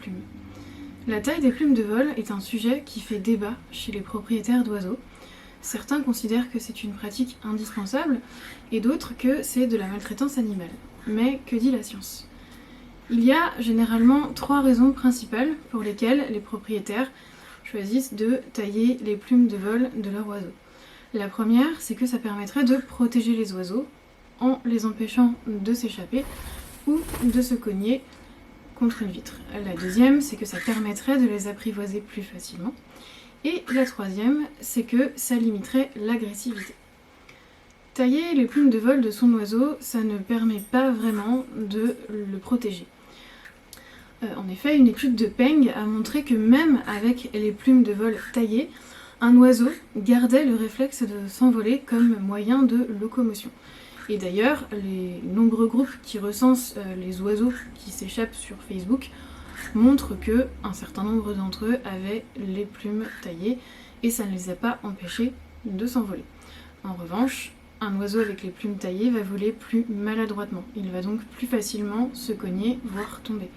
plumes. La taille des plumes de vol est un sujet qui fait débat chez les propriétaires d'oiseaux. Certains considèrent que c'est une pratique indispensable et d'autres que c'est de la maltraitance animale. Mais que dit la science ? Il y a généralement 3 raisons principales pour lesquelles les propriétaires choisissent de tailler les plumes de vol de leur oiseau. La première, c'est que ça permettrait de protéger les oiseaux en les empêchant de s'échapper ou de se cogner contre une vitre. La deuxième, c'est que ça permettrait de les apprivoiser plus facilement. Et la troisième, c'est que ça limiterait l'agressivité. Tailler les plumes de vol de son oiseau, ça ne permet pas vraiment de le protéger. En effet, une étude de Peng a montré que même avec les plumes de vol taillées, un oiseau gardait le réflexe de s'envoler comme moyen de locomotion. Et d'ailleurs, les nombreux groupes qui recensent les oiseaux qui s'échappent sur Facebook montrent qu'un certain nombre d'entre eux avaient les plumes taillées et ça ne les a pas empêchés de s'envoler. En revanche, un oiseau avec les plumes taillées va voler plus maladroitement. Il va donc plus facilement se cogner, voire tomber.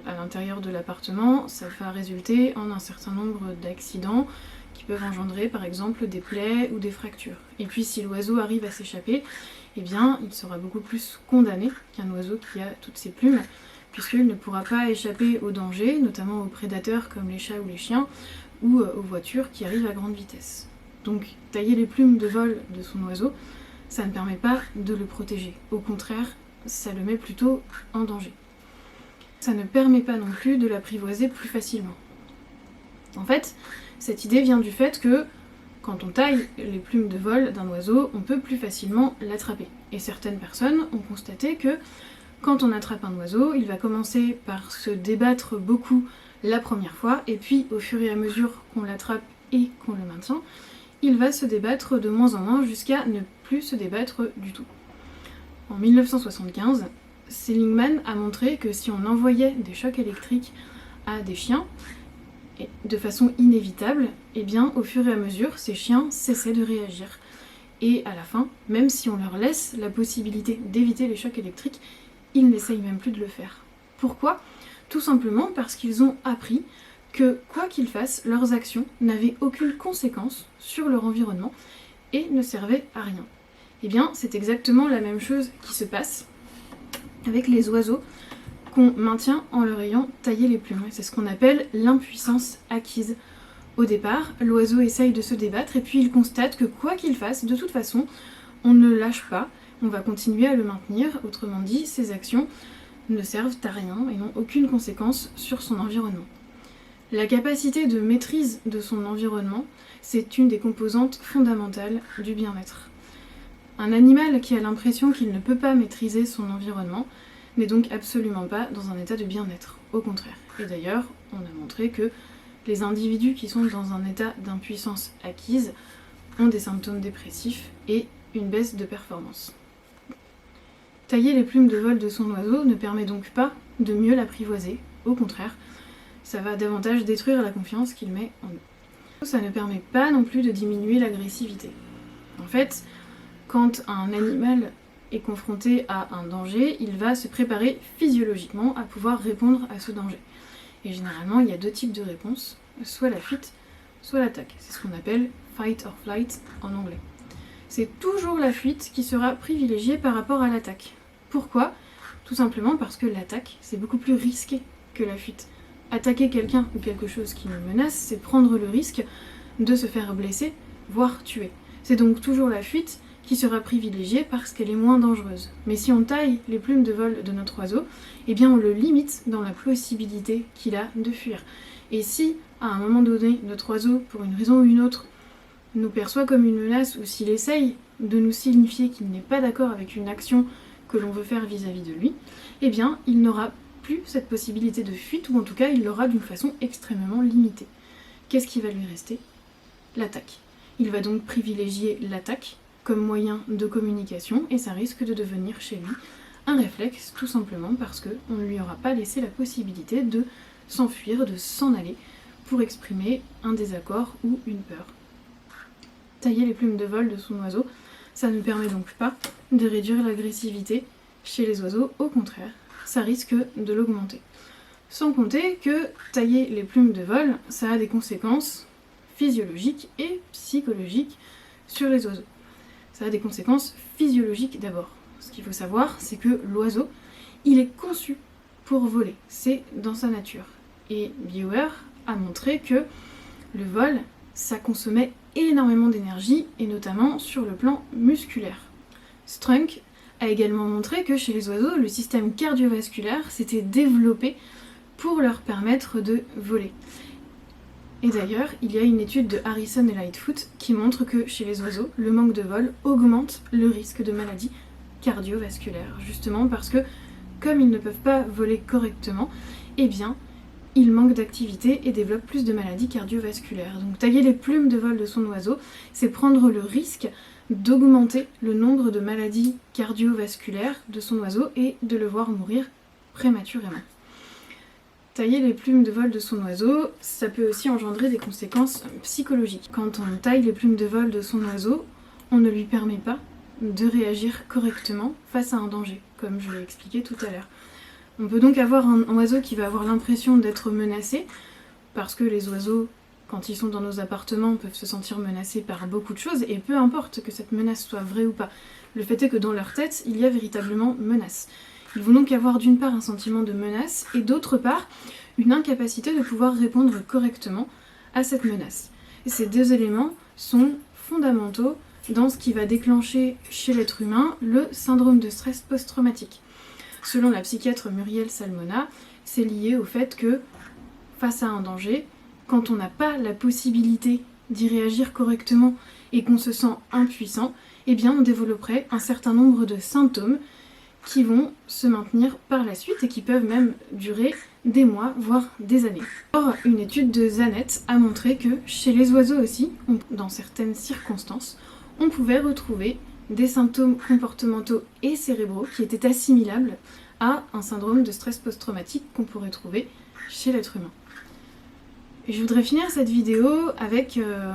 À l'intérieur de l'appartement, ça va résulter en un certain nombre d'accidents qui peuvent engendrer par exemple des plaies ou des fractures. Et puis si l'oiseau arrive à s'échapper, eh bien il sera beaucoup plus condamné qu'un oiseau qui a toutes ses plumes, puisqu'il ne pourra pas échapper aux dangers, notamment aux prédateurs comme les chats ou les chiens, ou aux voitures qui arrivent à grande vitesse. Donc tailler les plumes de vol de son oiseau, ça ne permet pas de le protéger. Au contraire, ça le met plutôt en danger. Ça ne permet pas non plus de l'apprivoiser plus facilement. En fait, cette idée vient du fait que quand on taille les plumes de vol d'un oiseau, on peut plus facilement l'attraper. Et certaines personnes ont constaté que quand on attrape un oiseau, il va commencer par se débattre beaucoup la première fois, et puis au fur et à mesure qu'on l'attrape et qu'on le maintient, il va se débattre de moins en moins jusqu'à ne plus se débattre du tout. En 1975, Seligman a montré que si on envoyait des chocs électriques à des chiens, de façon inévitable, eh bien au fur et à mesure, ces chiens cessaient de réagir. Et à la fin, même si on leur laisse la possibilité d'éviter les chocs électriques, ils n'essayent même plus de le faire. Pourquoi ? Tout simplement parce qu'ils ont appris que, quoi qu'ils fassent, leurs actions n'avaient aucune conséquence sur leur environnement et ne servaient à rien. Eh bien, c'est exactement la même chose qui se passe avec les oiseaux qu'on maintient en leur ayant taillé les plumes. C'est ce qu'on appelle l'impuissance acquise. Au départ, l'oiseau essaye de se débattre et puis il constate que quoi qu'il fasse, de toute façon, on ne lâche pas, on va continuer à le maintenir. Autrement dit, ses actions ne servent à rien et n'ont aucune conséquence sur son environnement. La capacité de maîtrise de son environnement, c'est une des composantes fondamentales du bien-être. Un animal qui a l'impression qu'il ne peut pas maîtriser son environnement n'est donc absolument pas dans un état de bien-être, au contraire. Et d'ailleurs, on a montré que les individus qui sont dans un état d'impuissance acquise ont des symptômes dépressifs et une baisse de performance. Tailler les plumes de vol de son oiseau ne permet donc pas de mieux l'apprivoiser, au contraire, ça va davantage détruire la confiance qu'il met en nous. Ça ne permet pas non plus de diminuer l'agressivité. En fait, quand un animal est confronté à un danger, il va se préparer physiologiquement à pouvoir répondre à ce danger. Et généralement, il y a 2 types de réponses, soit la fuite, soit l'attaque. C'est ce qu'on appelle fight or flight en anglais. C'est toujours la fuite qui sera privilégiée par rapport à l'attaque. Pourquoi ? Tout simplement parce que l'attaque, c'est beaucoup plus risqué que la fuite. Attaquer quelqu'un ou quelque chose qui nous menace, c'est prendre le risque de se faire blesser, voire tuer. C'est donc toujours la fuite qui sera privilégiée parce qu'elle est moins dangereuse. Mais si on taille les plumes de vol de notre oiseau, eh bien on le limite dans la possibilité qu'il a de fuir. Et si, à un moment donné, notre oiseau, pour une raison ou une autre, nous perçoit comme une menace, ou s'il essaye de nous signifier qu'il n'est pas d'accord avec une action que l'on veut faire vis-à-vis de lui, eh bien il n'aura plus cette possibilité de fuite, ou en tout cas il l'aura d'une façon extrêmement limitée. Qu'est-ce qui va lui rester ? L'attaque. Il va donc privilégier l'attaque comme moyen de communication, et ça risque de devenir chez lui un réflexe, tout simplement parce qu'on ne lui aura pas laissé la possibilité de s'enfuir, de s'en aller, pour exprimer un désaccord ou une peur. Tailler les plumes de vol de son oiseau, ça ne permet donc pas de réduire l'agressivité chez les oiseaux, au contraire, ça risque de l'augmenter. Sans compter que tailler les plumes de vol, ça a des conséquences physiologiques et psychologiques sur les oiseaux. Ça a des conséquences physiologiques d'abord. Ce qu'il faut savoir, c'est que l'oiseau, il est conçu pour voler. C'est dans sa nature. Et Biower a montré que le vol, ça consommait énormément d'énergie, et notamment sur le plan musculaire. Strunk a également montré que chez les oiseaux, le système cardiovasculaire s'était développé pour leur permettre de voler. Et d'ailleurs, il y a une étude de Harrison et Lightfoot qui montre que chez les oiseaux, le manque de vol augmente le risque de maladies cardiovasculaires, justement parce que, comme ils ne peuvent pas voler correctement, eh bien, ils manquent d'activité et développent plus de maladies cardiovasculaires. Donc tailler les plumes de vol de son oiseau, c'est prendre le risque d'augmenter le nombre de maladies cardiovasculaires de son oiseau et de le voir mourir prématurément. Tailler les plumes de vol de son oiseau, ça peut aussi engendrer des conséquences psychologiques. Quand on taille les plumes de vol de son oiseau, on ne lui permet pas de réagir correctement face à un danger, comme je l'ai expliqué tout à l'heure. On peut donc avoir un oiseau qui va avoir l'impression d'être menacé, parce que les oiseaux, quand ils sont dans nos appartements, peuvent se sentir menacés par beaucoup de choses, et peu importe que cette menace soit vraie ou pas. Le fait est que dans leur tête, il y a véritablement menace. Ils vont donc avoir d'une part un sentiment de menace, et d'autre part, une incapacité de pouvoir répondre correctement à cette menace. Et ces deux éléments sont fondamentaux dans ce qui va déclencher chez l'être humain le syndrome de stress post-traumatique. Selon la psychiatre Muriel Salmona, c'est lié au fait que, face à un danger, quand on n'a pas la possibilité d'y réagir correctement et qu'on se sent impuissant, eh bien on développerait un certain nombre de symptômes qui vont se maintenir par la suite et qui peuvent même durer des mois, voire des années. Or, une étude de Zanet a montré que chez les oiseaux aussi, dans certaines circonstances, on pouvait retrouver des symptômes comportementaux et cérébraux qui étaient assimilables à un syndrome de stress post-traumatique qu'on pourrait trouver chez l'être humain. Et je voudrais finir cette vidéo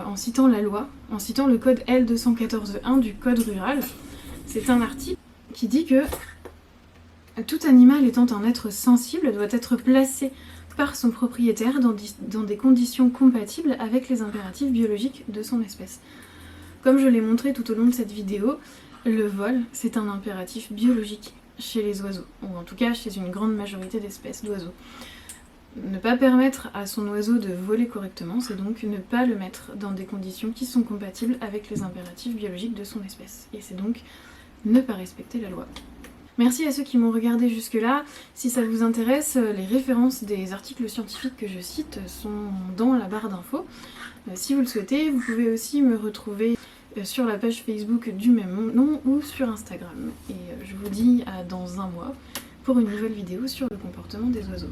en citant la loi, en citant le code L214.1 du code rural. C'est un article qui dit que tout animal étant un être sensible doit être placé par son propriétaire dans des conditions compatibles avec les impératifs biologiques de son espèce. Comme je l'ai montré tout au long de cette vidéo, le vol, c'est un impératif biologique chez les oiseaux, ou en tout cas chez une grande majorité d'espèces d'oiseaux. Ne pas permettre à son oiseau de voler correctement, c'est donc ne pas le mettre dans des conditions qui sont compatibles avec les impératifs biologiques de son espèce. Et c'est donc ne pas respecter la loi. Merci à ceux qui m'ont regardé jusque-là. Si ça vous intéresse, les références des articles scientifiques que je cite sont dans la barre d'infos. Si vous le souhaitez, vous pouvez aussi me retrouver sur la page Facebook du même nom ou sur Instagram. Et je vous dis à dans un mois pour une nouvelle vidéo sur le comportement des oiseaux.